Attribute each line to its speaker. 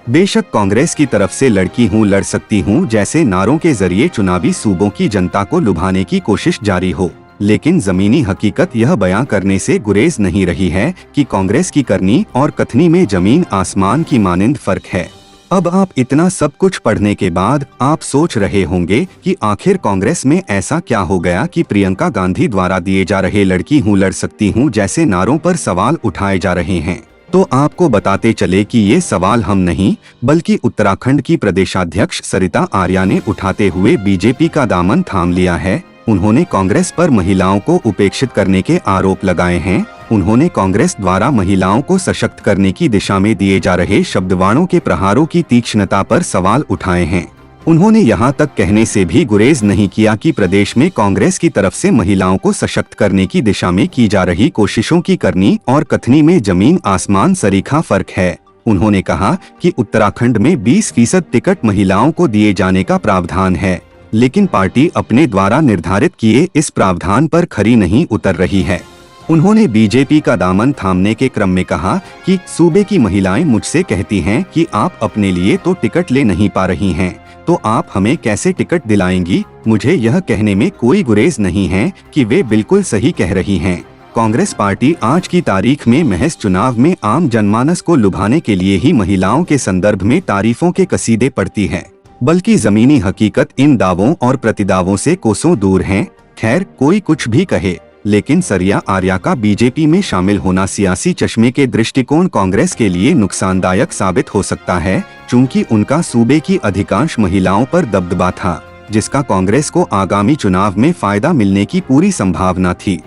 Speaker 1: बेशक कांग्रेस की तरफ से लड़की हूँ लड़ सकती हूँ जैसे नारों के जरिए चुनावी सूबों की जनता को लुभाने की कोशिश जारी हो, लेकिन जमीनी हकीकत यह बयां करने से गुरेज नहीं रही है कि कांग्रेस की करनी और कथनी में जमीन आसमान की मानिंद फर्क है। अब आप इतना सब कुछ पढ़ने के बाद आप सोच रहे होंगे कि आखिर कांग्रेस में ऐसा क्या हो गया कि प्रियंका गांधी द्वारा दिए जा रहे लड़की हूँ लड़ सकती हूँ जैसे नारों पर सवाल उठाए जा रहे हैं। तो आपको बताते चले कि ये सवाल हम नहीं बल्कि उत्तराखंड की प्रदेशाध्यक्ष सरिता आर्या ने उठाते हुए बीजेपी का दामन थाम लिया है। उन्होंने कांग्रेस पर महिलाओं को उपेक्षित करने के आरोप लगाए हैं। उन्होंने कांग्रेस द्वारा महिलाओं को सशक्त करने की दिशा में दिए जा रहे शब्दवाणों के प्रहारों की तीक्ष्णता पर सवाल उठाए हैं। उन्होंने यहां तक कहने से भी गुरेज नहीं किया कि प्रदेश में कांग्रेस की तरफ से महिलाओं को सशक्त करने की दिशा में की जा रही कोशिशों की करनी और कथनी में जमीन आसमान सरीखा फर्क है। उन्होंने कहा कि उत्तराखंड में 20% टिकट महिलाओं को दिए जाने का प्रावधान है, लेकिन पार्टी अपने द्वारा निर्धारित किए इस प्रावधान पर खरी नहीं उतर रही है। उन्होंने बीजेपी का दामन थामने के क्रम में कहा कि सूबे की महिलाएं मुझसे कहती हैं कि आप अपने लिए तो टिकट ले नहीं पा रही हैं, तो आप हमें कैसे टिकट दिलाएंगी। मुझे यह कहने में कोई गुरेज नहीं है कि वे बिल्कुल सही कह रही हैं। कांग्रेस पार्टी आज की तारीख में महज चुनाव में आम जनमानस को लुभाने के लिए ही महिलाओं के संदर्भ में तारीफों के कसीदे पढ़ती है, बल्कि जमीनी हकीकत इन दावों और प्रतिदावों से कोसों दूर है। खैर, कोई कुछ भी कहे, लेकिन सरिता आर्या का बीजेपी में शामिल होना सियासी चश्मे के दृष्टिकोण कांग्रेस के लिए नुकसानदायक साबित हो सकता है, चूंकि उनका सूबे की अधिकांश महिलाओं पर दबदबा था, जिसका कांग्रेस को आगामी चुनाव में फायदा मिलने की पूरी संभावना थी।